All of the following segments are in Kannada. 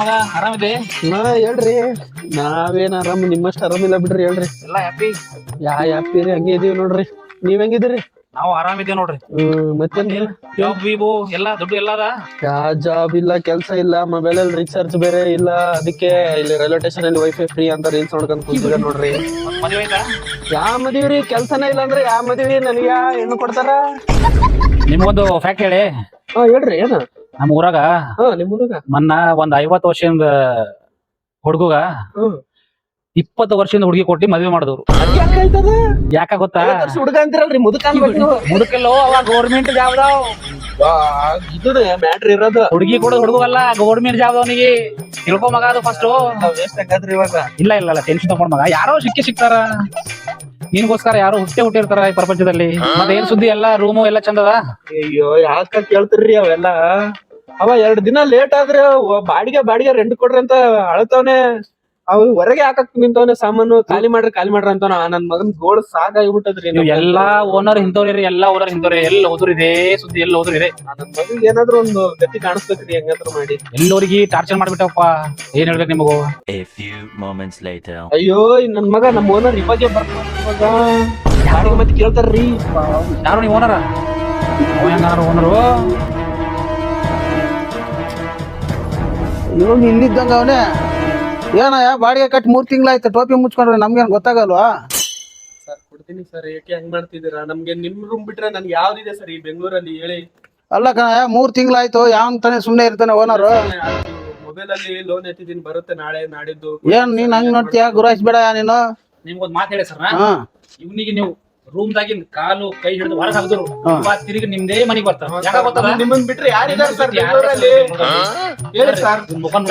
ಮಗ ಆರಾಮಿದೆ? ಹೇಳ್ರಿ. ನಾವೇನ್ ಆರಾಮ್, ನಿಮ್ಮಷ್ಟ ಆರಾಮಿಲ್ಲ ಬಿಡ್ರಿ. ಹೇಳ್ರಿ. ಎಲ್ಲ ಹ್ಯಾಪಿ? ಹ್ಯಾಪಿ ರೀ, ಹಂಗೆ ಇದೀವಿ ನೋಡ್ರಿ. ನೀವ್ ಹೆಂಗಿದಿರಿ? ನಾವು ಆರಾಮಿದ್ದೇವೆ ನೋಡ್ರಿ. ಮತ್ತೇನ್ರಿ? ಜಾಬ್ ಬೀಬು ಎಲ್ಲ ದುಡ್ಡು ಎಲ್ಲ ಅದ? ಯಾ ಜಾಬ್ ಇಲ್ಲ, ಕೆಲ್ಸ ಇಲ್ಲ, ಮೊಬೈಲ್ ಅಲ್ಲಿ ರೀಚಾರ್ಜ್ ಬೇರೆ ಇಲ್ಲ. ಅದಕ್ಕೆ ಇಲ್ಲಿ ರೈಲ್ವೆ ಸ್ಟೇಷನ್ ಅಲ್ಲಿ ವೈಫೈ ಫ್ರೀ ಅಂತ ರೀಲ್ಸ್ ನೋಡ್ಕೊಂಡ್ ಕೂತಿದ್ದೆ ನೋಡ್ರಿ. ಮದುವೆ ಆಯ್ತಾ? ಯಾ ಮದ್ವಿ ಕೆಲ್ಸನೇ ಇಲ್ಲ ಅಂದ್ರೆ ಯಾ ಮದ್ವಿ? ನನಗೆ ಹೆಣ್ಣು ಕೊಡ್ತಾರ? ನಿಮ್ಗೊಂದು ಫ್ಯಾಕ್ಟ್ ಹೇಳಿ. ಹೇಳ್ರಿ. ಏನ? ನಮ್ಮ ಊರಾಗ ನಿಮ್ ಹುಡುಗ ಮೊನ್ನ ಒಂದ್ 50 ವರ್ಷದಿಂದ ಹುಡುಗ 20 ವರ್ಷದಿಂದ ಹುಡುಗಿ ಕೊಟ್ಟಿ ಮದ್ವೆ ಮಾಡಿದವ್ರು. ಯಾಕ ಗೊತ್ತಾ? ಹುಡುಗ ಅಂತಿರಲ್ರಿ, ಮುದುಕಲ್ಲೋ ಅವಾಗ ಗೌರ್ಮೆಂಟ್ ಜಾಬ್ ಇದು ಮ್ಯಾಟ್ರ್ ಇರೋದು. ಹುಡುಗಿ ಕೊಡೋದು ಹುಡುಗಲ್ಲ, ಗೌರ್ಮೆಂಟ್ ಜಾಬ್ ಅವನಿಗೆ. ತಿಳ್ಕೊ ಮಗ, ಅದು ಫಸ್ಟ್. ಇವಾಗ ಇಲ್ಲ ಇಲ್ಲ ಇಲ್ಲ, ಟೆನ್ಷನ್ ತಗೊಂಡ್ ಮಗ. ಯಾರೋ ಸಿಕ್ತಾರ ನಿನ್ಗೋಸ್ಕರ, ಯಾರೋ ಹುಟ್ಟಿರ್ತಾರ ಈ ಪ್ರಪಂಚದಲ್ಲಿ. ಮತ್ತೆ ಏನ್ ಸುದ್ದಿ? ಎಲ್ಲ ರೂಮು ಎಲ್ಲ ಚಂದದ? ಅಯ್ಯೋ, ಯಾಕ ಕೇಳ್ತಿರ್ರಿ ಅವೆಲ್ಲ? ಅವ 2 ದಿನ ಲೇಟ್ ಆದ್ರೆ ಬಾಡಿಗೆ ರೆಂಟ್ ಕೊಡ್ರಿ ಅಂತ ಅಳ್ತವನೆ. ಅವ್ ಹೊರಗೆ ಹಾಕಕ್ ನಿಂತವನೆ, ಸಾಮಾನು ಖಾಲಿ ಮಾಡ್ರಿ ಅಂತ. ನನ್ ಮಗನ್ ಗೋಳ್ ಸಾಕಾಗ್ಬಿಟ್ಟದ್ರಿ. ಎಲ್ಲಾ ಓನರ್ ಇಂಥವ್ರಿ, ಎಲ್ಲಾ ಓನರ್ ಇಂಥವ್ರಿ. ಎಲ್ಲ ಹೋದ್ರು ಇದೆ ಸುದ್ದಿ, ಎಲ್ಲ ಹೋದ್ರು ಇದೆ. ನನ್ ಮಗನ್ ಏನಾದ್ರು ಒಂದು ಗತಿ ಕಾಣಿಸ್ಬೇಕ್ರಿ, ಹೆಂಗಾದ್ರು ಮಾಡಿ. ಎಲ್ಲರಿಗೆ ಟಾರ್ಚರ್ ಮಾಡ್ಬಿಟ್ಟಪ್ಪ. ಏನ್ ಹೇಳ್ಬೇಕು ನಿಮಗೂ? ಅಯ್ಯೋ, ನನ್ ಮಗ ನಮ್ ಓನರ್ ಇವಾಗೆ ಬರ್ತಾಗ ಮತ್ತೆ ಕೇಳ್ತಾರ್ರಿ. ಯಾರು ನೀವು ಓನರ? ಓನರು ಇವಾಗ ಹಿಂದಿದ್ದಂಗ ಅವನೇ. ಏನಯ್ಯ ಬಾಡಿಗೆ ಕಟ್ಟಿ 3 ತಿಂಗಳಾಯ್ತು, ಟೋಪಿ ಮುಚ್ಕೊಂಡ್ರೆ ನಮ್ಗೇನ್ ಗೊತ್ತಾಗಲ್ವಾ? ಸರ್ ಕೊಡ್ತೀನಿ ಸರ್, ಯಾಕೆ ಹಂಗ್ ಮಾಡ್ತಿದ್ದೀರಾ? ನಮ್ಗೆ ನಿಮ್ ರೂಮ್ ಬಿಟ್ರೆ ನನ್ಗೆ ಯಾವ್ದಿದೆ ಸರ್ ಈ ಬೆಂಗಳೂರಲ್ಲಿ? ಹೇಳಿ. ಅಲ್ಲ ಕಣಯ್ಯ, 3 ತಿಂಗಳಾಯ್ತು. ಯಾವನ್ ತಾನೇ ಸುಮ್ನೆ ಇರ್ತಾನೆ ಓನರು? ಮೊಬೈಲ್ ಅಲ್ಲಿ ಲೋನ್ ಎತ್ತಿದೀನಿ, ಬರುತ್ತೆ ನಾಳೆ ನಾಡಿದ್ದು. ಏನ್ ನೀನ್ ಹಂಗ್ ನೋಡ್ತೀಯ? ಗುರಾಯಿಸ್ಬೇಡ ನೀನು. ನಿಮ್ಗೊಂದ್ ಮಾತು ಹೇಳಿ ಸರ್. ಇವ್ನಿಗೆ ನೀವು ರೂಮ್ ದಾಗಿನ ಕಾಲು ಕೈ ಹಿಡಿದು ಹೊರಗೆ ಹಾಕಿದ್ರು ತಿರುಗಿ ನಿಮ್ದೇ ಮನೆಗೆ ಬರ್ತಾರೆ. ನಿಮ್ಮನ್ ಬಿಟ್ರೆ ಯಾರಿದ್ದಾರೆ ಸರ್ ಬೆಂಗಳೂರಲ್ಲಿ? ಹೇಳಿ ಸರ್.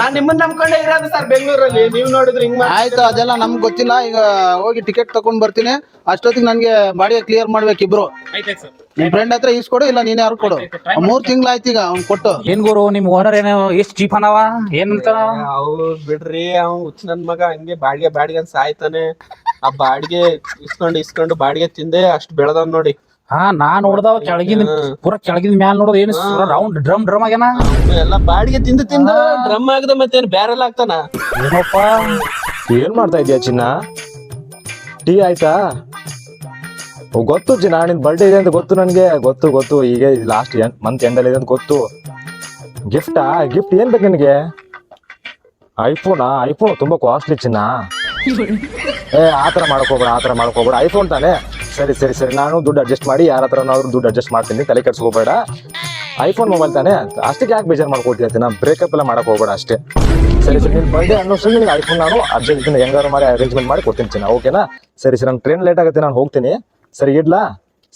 ನಾನ್ ನಿಮ್ಮನ್ನ ನಂಬ್ಕೊಂಡೇ ಇರೋದು ಸರ್ ಬೆಂಗಳೂರಲ್ಲಿ. ನೀವ್ ನೋಡಿದ್ರೆ ಹಿಂಗ್ ಆಯ್ತು, ಅದೆಲ್ಲ ನಮ್ಗ್ ಗೊತ್ತಿಲ್ಲ. ಈಗ ಹೋಗಿ ಟಿಕೆಟ್ ತಕೊಂಡ್ ಬರ್ತೀನಿ. ಅಷ್ಟೊತ್ತಿಗೆ ನನ್ಗೆ ಬಾಡಿಗೆ ಕ್ಲಿಯರ್ ಮಾಡ್ಬೇಕು ಇಬ್ರು. ನಿಮ್ ಫ್ರೆಂಡ್ ಹತ್ರ ಈಸ್ಕೊಡು, ಇಲ್ಲ ನೀನ್ ಯಾರು ಕೊಡು. 3 ತಿಂಗಳಾಯ್ತು ಈಗ ಅವ್ನ್ ಕೊಟ್ಟು. ಏನ್ ಗುರು, ನಿಮ್ ಓನರ್ ಏನೋ ಎಷ್ಟ್ ಚೀಪ್ ಅನವ? ಏನಂತ? ಅವ್ರು ಬಿಡ್ರಿ, ಅವ್ ಹುಚ್ಚ ನನ್ ಮಗ ಹಂಗೆ ಬಾಡಿಗೆ ಅಂತ ಸಾಯ್ತಾನೆ. ಆ ಬಾಡಿಗೆ ಇಸ್ಕೊಂಡು ಬಾಡಿಗೆ ತಿಂದೆ ಅಷ್ಟ್ ಬೆಳೆದವ್ ನೋಡಿ. ನಾನ್ ನೋಡ್ದವ್ ಕೆಳಗಿನ ಮ್ಯಾಲ ನೋಡೋದು ಏನು ರೌಂಡ್ ಡ್ರಮ್ ಆಗ್ಯಾನ. ಎಲ್ಲ ಬಾಡಿಗೆ ತಿಂದು ಡ್ರಮ್ ಆಗದ ಮತ್ತೇನ್ ಬ್ಯಾರೆಲ್ ಆಗ್ತಾನ? ಏನಪ್ಪ ಏನ್ ಮಾಡ್ತಾ ಇದೀಯ ಚಿನ್ನ? ಟೀ ಆಯ್ತಾ? ಗೊತ್ತು ಚಿನ್ನ, ನಿನ್ ಬರ್ಡೇ ಇದೆ ಅಂತ ಗೊತ್ತು ನನ್ಗೆ. ಗೊತ್ತು ಈಗ ಲಾಸ್ಟ್ ಮಂತ್ ಎಂಡಲ್ಲಿ ಇದೆ ಅಂತ ಗೊತ್ತು. ಗಿಫ್ಟ್ ಏನ್ ಬೇಕು ನಿನಗೆ? ಐಫೋನ್ ತುಂಬಾ ಕಾಸ್ಟ್ಲಿ ಚಿನ್ನ. ಆತರ ಮಾಡಕ್ ಹೋಗ್ಬೇಡ. ಐಫೋನ್ ತಾನೆ? ಸರಿ, ನಾನು ದುಡ್ಡು ಅಡ್ಜಸ್ಟ್ ಮಾಡಿ ಯಾರ ಹತ್ರ ದುಡ್ಡು ಅಡ್ಜಸ್ಟ್ ಮಾಡ್ತೀನಿ, ತಲೆ ಕೆಡ್ಸ್ಕೋಬೇಡ. ಐಫೋನ್ ಮೊಬೈಲ್ ತಾನೆ, ಅಷ್ಟಕ್ಕೆ ಯಾಕೆ ಬೇಜಾರ್ ಮಾಡ್ಕೊಳ್ತೀಯ? ನಾ ಬ್ರೇಕಪ್ ಎಲ್ಲ ಮಾಡಕ್ ಹೋಗ್ಬೇಡ ಅಷ್ಟೇ. ಸರಿ ನಿನ್ ಬರ್ಡೇ ಅನ್ನೋ ನಿನ್ಗೆ ಐಫೋನ್ ನಾನು ಅರ್ಜೆಂಟ್ ಹೆಂಗಾರು ಮಾಡಿ ಅರೇಂಜ್ಮೆಂಟ್ ಮಾಡಿ ಕೊಡ್ತೀನಿ ಚಿನ್ನ, ಓಕೆನಾ? ಸರಿ ನನ್ ಟ್ರೈನ್ ಲೇಟ್ ಆಗುತ್ತೆ, ನಾನು ಹೋಗ್ತೀನಿ. ಸರಿ ಇಡ್ಲಾ?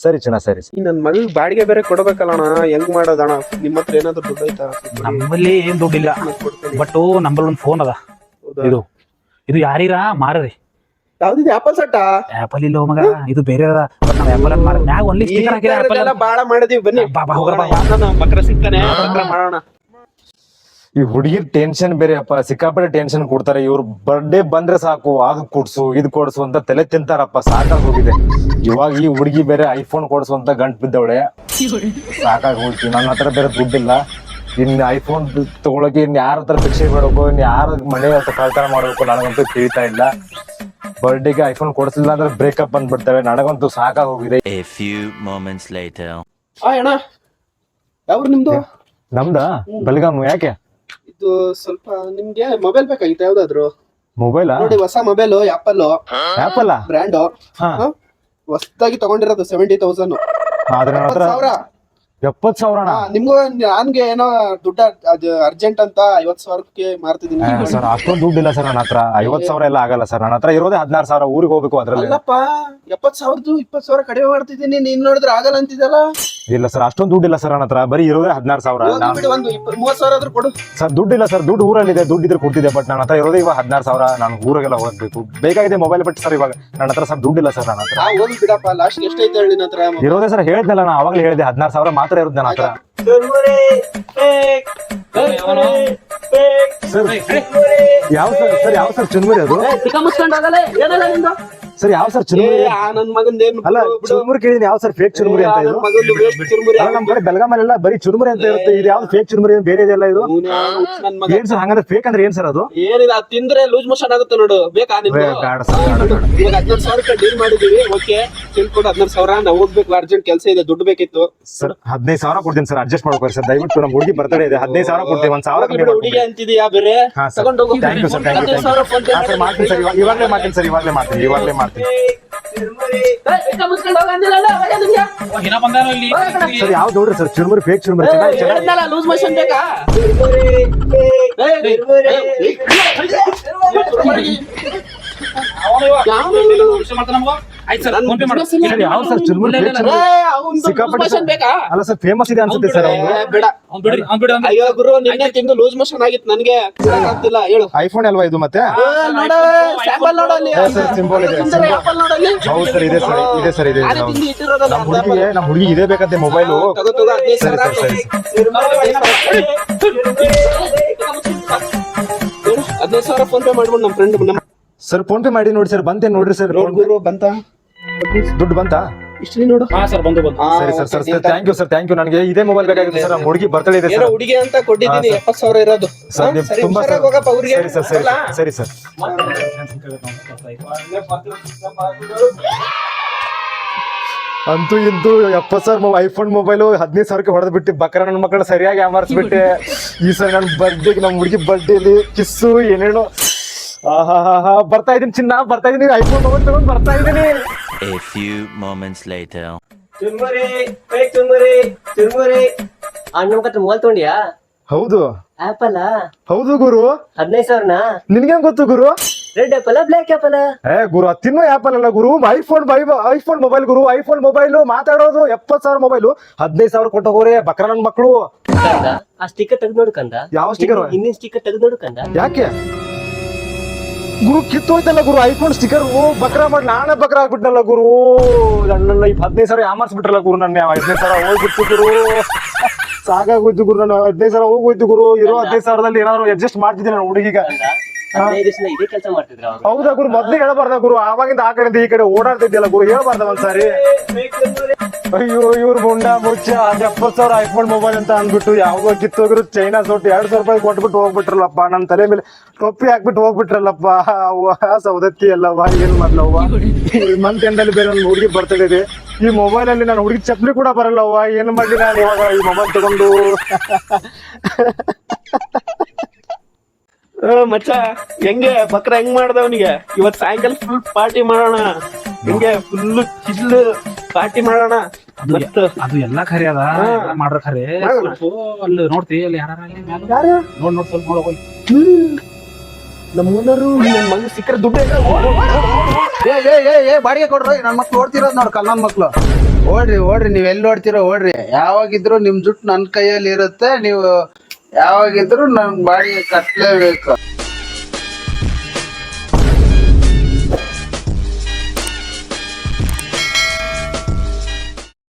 ಸರಿ ಚಿನ್ನ, ಸರಿ. ನನ್ ಮಗ ಬಾಡಿಗೆ ಬೇರೆ ಕೊಡ್ಬೇಕಲ್ಲಣ್ಣ, ಹೆಂಗ್ ಮಾಡೋದಣ್ಣ? ನಿಮ್ಮ ಹತ್ರ ಏನಾದ್ರು ದುಡ್ಡು ಐತಾ? ನಮ್ಮಲ್ಲಿ ಏನ್ ದುಡ್ಡಿಲ್ಲ, ಬಟ್ ನಂಬಲ್ಲಿ ಒಂದು ಫೋನ್ ಅದ. ಇದು ಯಾರೀರ ಮಾರ್ರಿ. ಯಾವ್ದಿದೆ? Apple set? ಆಪಲ್ ಇಲ್ಲ ಮಗ, ಇದು ಬೇರೆ ಅದ. ನಾವ್ ಆಪಲ್ ಅಂತ ಮಾರ ಮ್ಯಾಗ ಒನ್ಲಿ ಸ್ಟಿಕರ್ ಹಾಕಿದ್ರೆ ಬಾಳ ಮಾಡಿದೀವಿ. ಬನ್ನಿ ಬಕ್ರ ಸಿಗ್ತಾನೆ, ಬಕ್ರ ಮಾಡೋಣ. ಈ ಹುಡುಗಿರ್ ಟೆನ್ಷನ್ ಬೇರೆ ಅಪ್ಪ, ಸಿಕ್ಕಾಪಟ್ಟೆ ಟೆನ್ಷನ್ ಕೊಡ್ತಾರೆ. ಇವ್ರು ಬರ್ಡೇ ಬಂದ್ರೆ ಸಾಕು, ಅದು ಕೊಡ್ಸು ಇದು ಕೊಡ್ಸು ಅಂತ ತಲೆ ತಿಂತಾರಪ್ಪ. ಸಾಕಾಗಿ ಹೋಗಿದೆ. ಇವಾಗ ಈ ಹುಡುಗಿ ಬೇರೆ ಐಫೋನ್ ಕೊಡ್ಸು ಅಂತ ಗಂಟು ಬಿದ್ದವಳೆ. ಸಾಕಾಗಿ ಹೋಗ್ತೀವಿ. ನನ್ನ ಹತ್ರ ಬೇರೆ ದುಡ್ಡಿಲ್ಲ. ಇನ್ ಐಫೋನ್ ತಗೊಳಕ್ಕೆ ಇನ್ ಯಾರ ಹತ್ರ ಭಿಕ್ಷೆ ಬೇಡಬೇಕು, ಇನ್ ಯಾರ ಮನೆ ಹತ್ರ ಕಳ್ತನ ಮಾಡ್ಬೇಕು ನನಗಂತೂ ತಿಳಿತಾ ಇಲ್ಲ. ಬರ್ಡೇಗೆ ಐಫೋನ್ ಕೊಡ್ಸಿಲ್ಲ ಅಂದ್ರೆ ಬ್ರೇಕಪ್ ಬಂದ್ಬಿಡ್ತವೆ. ನನಗಂತೂ ಸಾಕಾಗಿ ಹೋಗಿದೆ. ಅಣ್ಣ ಯಾವ್ರು ನಿಮ್ದು? ನಮ್ದ ಬೆಳಗಾಂ. ಯಾಕೆ? ಇದು ಸ್ವಲ್ಪ ನಿಮ್ಗೆ ಮೊಬೈಲ್ ಬೇಕಾಗಿತ್ತು ಯಾವ್ದಾದ್ರು? ಮೊಬೈಲ್ ನೋಡಿ, ಹೊಸ ಮೊಬೈಲ್ ಆಪಲ್ ಬ್ರ್ಯಾಂಡ್, ಹೊಸದಾಗಿ ತಗೊಂಡಿರೋದು 70,000. ಆದ್ರೆ ನನ್ನ ಹತ್ರ 70,000. ನಿಮ್ಗೂ ನನ್ಗೆ ಏನೋ ದುಡ್ಡ ಅರ್ಜೆಂಟ್ ಅಂತ 50,000ಕ್ಕೆ ಮಾರ್ತಿದೀನಿ. ಸರ್ ಅಷ್ಟೊಂದು ದುಡ್ಡಿಲ್ಲ ಸರ್ ನನ್ನ ಹತ್ರ. 50,000 ಎಲ್ಲ ಆಗಲ್ಲ ಸರ್. ನನ್ನ ಹತ್ರ ಇರೋದೇ 16,000. ಊರಿಗೆ ಹೋಗ್ಬೇಕು. ಅದ್ರಲ್ಲಿ ಅಲ್ಲಪ್ಪ, 70,000 20,000 ಕಡಿಮೆ ಮಾಡ್ತಿದ್ದೀನಿ. ನೀನ್ ನೋಡಿದ್ರೆ ಆಗಲ್ಲ ಅಂತಿದ್ದಲ್ಲ. ಇಲ್ಲ ಸರ್, ಅಷ್ಟೊಂದು ದುಡ್ಡಿಲ್ಲ ಸರ್ ನನ್ನ ಹತ್ರ. ಬರೀ ಇರೋದೇ 16,000. ಒಂದು 30,000 ಆದ್ರೂ ಕೊಡು. ಸರ್ ದುಡ್ಡಿಲ್ಲ ಸರ್, ದುಡ್ಡು ಊರಲ್ಲಿದೆ. ದುಡ್ಡಿದ್ರೆ ಕೊಡ್ತಿದ್ದೆ, ಬಟ್ ನನ್ನ ಹತ್ರ ಇರೋದೇ ಇವಾಗ 16,000. ನಾನು ಊರಿಗೆಲ್ಲ ಹೋಗ್ಬೇಕು, ಬೇಕಾಗಿದೆ ಮೊಬೈಲ್. ಬಟ್ ಸರ್ ಇವಾಗ ನನ್ನ ಹತ್ರ ಸರ್ ದುಡ್ಡಿಲ್ಲ ಸರ್ ನನ್ನ ಹತ್ರ. ಹೋಗಿ ಬಿಡಪ್ಪ, ಲಾಸ್ಟ್ ಎಷ್ಟೈತೆ ಹೇಳಿ ನಿನ್ನ ಹತ್ರ? ಇರೋದೇ ಸರ್ ಹೇಳಿದ್ನಲ್ಲ, ನಾನು ಅವಾಗಲೇ ಹೇಳಿದೆ 16,000 ಮಾತ್ರ ಇರೋದು ನನ್ನ ಹತ್ರ. ಯಾವ ಸರ್ ಚುನ್ಮುರಿ ಅದು? ಸರ್ ಯಾವ ಸರ್ ಚುರುಮುರಿ ನನ್ ಮಗಂದೇನು ಅಲ್ಲ ಚುರುಮುರಿ ಕೇಳಿದೀನಿ ಯಾವ ಸರ್ ಫೇಕ್ ಚುರುಮುರಿ ಅಂತ ಇದು ಮಗಂದು ವೇಸ್ಟ್ ಚುರುಮುರಿ ಅಲ್ಲ ನಮ್ ಕಡೆ ಬೆಳಗಾಮಲ್ಲೆಲ್ಲ ಬರೀ ಚುರುಮುರಿ ಅಂತ ಇರುತ್ತೆ ಇದು ಯಾವ್ದು ಫೇಕ್ ಚುರುಮುರಿ ಬೇರೆ ಇದೆಲ್ಲ ಇದು ನನ್ ಮಗ ಏನ್ ಸರ್ ಹಂಗಂದ್ರೆ ಫೇಕ್ ಅಂದ್ರೆ ಏನ್ ಸರ್ ಅದು ಏನಿಲ್ಲ ಅದ್ ತಿಂದ್ರೆ ಲೂಸ್ ಮೋಷನ್ ಆಗುತ್ತೆ ನೋಡು ಬೇಕಾ ನಿಮ್ಗೆ ಬೇಡ ಸರ್ ಇವಾಗ 14,000 ಡೀಲ್ ಮಾಡಿದೀವಿ ಓಕೆ ತಿಳ್ಕೊಂಡು 14,000 ನಾವು ಹೋಗ್ಬೇಕು ಅರ್ಜೆಂಟ್ ಕೆಲಸ ಇದೆ ದುಡ್ಡು ಬೇಕಿತ್ತು ಸರ್ 15,000 ಕೊಡ್ತೀನಿ ಸರ್ ಅಡ್ಜಸ್ಟ್ ಮಾಡ್ಕೊಳ್ಳಿ ಸರ್ ದಯವಿಟ್ಟು ನಮ್ಮ ಹುಡುಗಿ ಬರ್ತಡೇ ಇದೆ 15,000 ಕೊಡ್ತೀನಿ 1,000 ಕಮ್ಮಿ ಹುಡುಗಿ ಅಂತಿದ್ಯಾ ಬೇರೆ ಹಾ ಸರ್ ತಗೊಂಡು ಹೋಗು thank you sir thank you 15,000 PhonePe sir ಮಾಡ್ತೀನಿ ಸರ್ ಇವಾಗಲೇ ಮಾಡ್ತೀನಿ ಸರ್ ಇವಾಗಲೇ ಮಾಡ್ತೀನಿ ಹಿನ ಬಂದಾನು ಇಲ್ಲಿ ಸರ್ ಯಾವ್ದು ನೋಡ್ರಿ ಸರ್ ಚುರುಮುರಿ ಫೇಕ್ ಚುರುಮುರಿ ಚೆನ್ನಾಗಿ ಲೂಸ್ ಮೋಷನ್ ಬೇಕಾ ಸರ್ ಯಾವ ಸರ್ ಚುರುಮುರಿ fake ಚುರುಮುರಿ? ಸಿಕ್ಕಾಪಟ್ಟೆ ಬೇಕಾ ಅಲ್ಲ ಸರ್ ಫೇಮಸ್ ಇದೆ ಅನ್ಸುತ್ತೆ ಸರ್ ಅವ್ನು ಬೇಡ ಬಿಡ್ರಿ ಬಿಡ್ರಿ ಅಯ್ಯೋ ಗುರು ನಿನ್ನೆ ತಿಂದು ಲೂಸ್ ಮೋಷನ್ ಆಗಿತ್ತು ನನ್ಗೆ ಆಗ್ತಿಲ್ಲ ಹೇಳು ಐಫೋನ್ ಅಲ್ವಾ ಇದು ಮತ್ತೆ ನೋಡ ಸ್ಯಾಂಪಲ್ ನೋಡಲ್ಲಿ ಸರ್ ಸಿಂಬಲ್ ಇದೆ ಆಪಲ್ ನೋಡಲ್ಲಿ ಹೌದು ಸರ್ ಇದೆ ಸರ್ ಇದೆ ನಾನೇ ತಿಂದು ಇಟ್ಟಿರೋದಲ್ಲ ನಮ್ಮ ಹುಡುಗಿ ಇದೇ ಬೇಕಂತೆ ಮೊಬೈಲು ತಗೋ 15,000 ಫೋನ್ ಪೇ ಮಾಡ್ಬಿಡು ನಮ್ಮ ಫ್ರೆಂಡ್ ಸರ್ ಫೋನ್ ಪೇ ಮಾಡಿ ನೋಡಿ ಸರ್ ಬಂತೇನ್ ನೋಡ್ರಿ ಸರ್ ಗುರು ಬಂತ ದುಡ್ಡು ಬಂತಾ ಇಷ್ಟು ನೋಡು ಹಾ ಸರ್ ಬಂದು ಸರಿ ಸರ್ ಥ್ಯಾಂಕ್ ಯು ನನಗೆ ಇದೇ ಮೊಬೈಲ್ ಬೇಕಾಗಿದೆ ಸರ್ ನಮ್ಮ ಹುಡುಗಿ ಬರ್ತಡೇ ಇದೆ ಏನೋ ಸರ್ ಹುಡುಗಿ ಅಂತ ಕೊಟ್ಟಿದ್ದೀನಿ 70,000 ಇರೋದು ಸರ್ ನೀವು ಸರಿ ತುಂಬಾ ಹುಷಾರಾಗಿ ಹೋಗಪ್ಪ ಊರಿಗೆ ಸರಿ ಸರ್ ಅಂತೂ ಇಂತೂ 70,000 ಐಫೋನ್ ಮೊಬೈಲು 15,000 ಹೊಡೆದ್ ಬಿಟ್ಟು ಬಕ್ರ ನನ್ನ ಮಕ್ಕಳು ಸರಿಯಾಗಿ ಅಮರ್ಸ್ಬಿಟ್ಟೆ ಈ ಸರಿ ನನ್ನ ಬರ್ಡೇಗೆ ನಮ್ಮ ಹುಡುಗಿ ಬರ್ಡೇಲಿ ಕಿಸ್ಸು ಏನೇನೋ ಆಹಾ ಬರ್ತಾ ಇದೀನಿ ಚಿನ್ನ ಬರ್ತಾ ಇದೀನಿ ಐಫೋನ್ ಮೊಬೈಲ್ ತಗೊಂಡ್ ಬರ್ತಾ ಇದೀನಿ A few moments later. ಚುರುಮುರಿ ಅಣ್ಣ ಕತ್ರ ಮೊಬೈಲ್ ತಗೊಂಡಿಯಾ ಹೌದು ಆಪಲ್ ಹೌದು ಗುರು 15,000 ನಿನ್ಗೇನ್ ಗೊತ್ತು ಗುರು ರೆಡ್ ಆಪಲ್ ಬ್ಲಾಕ್ ಆಪಲ್ ಗುರು ತಿನ್ನೋ ಆಪಲ್ ಅಲ್ಲ ಗುರು ಐಫೋನ್ ಮೊಬೈಲ್ ಗುರು ಐಫೋನ್ ಮೊಬೈಲ್ ಮಾತಾಡೋದು 70,000 ಮೊಬೈಲು 15,000 ಕೊಟ್ಟೋಗೋರೆ ಬಕ್ರ ನನ್ ಮಕ್ಕಳು ಕಂದ ಆ ಸ್ಟಿಕ್ಕರ್ ತೆಗ್ದು ನೋಡ್ಕಂದ ಯಾವ ಸ್ಟಿಕ್ಕರ್ ಹಿಂದಿನ ಸ್ಟಿಕ್ಕರ್ ತೆಗ್ದು ನೋಡ್ಕಂದ ಯಾಕೆ ಗುರು ಕಿತ್ತೋಯ್ತಲ್ಲ ಗುರು ಐಫೋನ್ ಸ್ಟಿಕರ್ ಬಕ್ರ ಮಾಡಿ ನಾನೇ ಬಕ್ರ ಆಗ್ಬಿಟ್ನಲ್ಲ ಗುರು ನನ್ನೆಲ್ಲ 15,000 ಯಾಮಾರ್ಸ್ಬಿಟ್ರಲ್ಲ ಗುರು ನನ್ನ 15,000 ಹೋಗ್ಬಿಟ್ಟು ಗುರು ಸಾಕಾಗೋಯ್ತು ಗುರು ನಾನು 15,000 ಹೋಗೋಯ್ತು ಗುರು ಇರೋ 15,000ದಲ್ಲಿ ಏನಾದ್ರು ಅಡ್ಜಸ್ಟ್ ಮಾಡ್ತಿದ್ದೀನಿ ನಾನು ಹುಡುಗಿಗ 15 ದಿವಸ ಇದೇ ಕೆಲಸ ಮಾಡ್ತಿದ್ರ ಅವ್ರು ಹೌದಾ ಗುರು ಮೊದ್ಲು ಹೇಳ್ಬಾರ್ದ ಗುರು ಆವಾಗಿಂದ ಆ ಕಡೆಯಿಂದ ಈ ಕಡೆ ಓಡಾಡ್ತಿದ್ಯಲ್ಲ ಗುರು ಹೇಳ್ಬಾರ್ದ ಒಂದ್ಸಾರಿ ಅಯ್ಯೋ ಇವ್ರು ಗುಂಡ ಮುಚ್ಚ 70,000 ಐಫೋನ್ ಮೊಬೈಲ್ ಅಂತ ಅಂದ್ಬಿಟ್ಟು ಯಾವ್ದೋ ಕಿತ್ತೋಗಿರು ಚೈನಾ ಸೋಟ್ 200 ರೂಪಾಯಿ ಕೊಟ್ಬಿಟ್ಟು ಹೋಗ್ಬಿಟ್ರಲ್ಲಪ್ಪ ನನ್ನ ತಲೆ ಮೇಲೆ ಟೊಪ್ಪಿ ಹಾಕ್ಬಿಟ್ಟು ಹೋಗ್ಬಿಟ್ರಲ್ಲಪ್ಪ ಸೌದತ್ತಿ ಅಲ್ಲವ್ವ ಏನ್ ಮಾಡ್ಲವ್ವ ಮಂತ್ ಎಂಡಲ್ಲಿ ಬೇರೆ ನನ್ನ ಹುಡುಗಿ ಬರ್ತಡೇ ಇದೆ ಈ ಮೊಬೈಲ್ ಅಲ್ಲಿ ನನ್ನ ಹುಡುಗಿ ಚಪ್ಪಲಿ ಕೂಡ ಬರಲ್ಲವ್ವ ಏನ್ ಮಾಡ್ಲಿ ನಾನು ಇವಾಗ ಈ ಮೊಬೈಲ್ ತಗೊಂಡು ಮಚ್ಚ ಹೆಂಗೆ ಬಕ್ರ ಹೆಂಗ್ ಮಾಡ್ದವನಿಗೆ ಇವತ್ ಸಾಯಂಕಾಲ ಫುಲ್ ಪಾರ್ಟಿ ಮಾಡೋಣ ಹೆಂಗೆ ಫುಲ್ ಚಿಲ್ ಪಾರ್ಟಿ ಮಾಡೋಣ ಮಸ್ತ್ ಅದು ಎಲ್ಲಾ ಖರೆ ಅದ ಎಲ್ಲಾ ಮಾಡ್ರ ಖರೆ ಮಾಡೋಣ. ಸ್ವಲ್ಪ ಅಲ್ಲಿ ನೋಡ್ತಿ ಅಲ್ಲಿ ಯಾರು ನೋಡ್ ಸ್ವಲ್ಪ ನೋಡೋಗಿ ನಮ್ಮ ಓನರು ನನ್ ಮಗ ಸಿಕ್ಕರೆ ದುಡ್ಡು ಏ ಬಾಡಿಗೆ ಕೊಡ್ರಿ ನನ್ ಮಕ್ಳು ಓಡ್ತಿರೋದ್ ನೋಡ್ ಕಲ್ಲನ್ ಮಕ್ಳು ಓಡ್ರಿ ನೀವ್ ಎಲ್ಲಿ ಓಡ್ತಿರೋ ಓಡ್ರಿ ಯಾವಾಗಿದ್ರು ನಿಮ್ ಜುಟ್ಟು ನನ್ ಕೈಯಲ್ಲಿ ಇರುತ್ತೆ ನೀವು ಯಾವಾಗಿದ್ರು ನನ್ ಬಾಡಿಗೆ ಕಟ್ಲೇಬೇಕು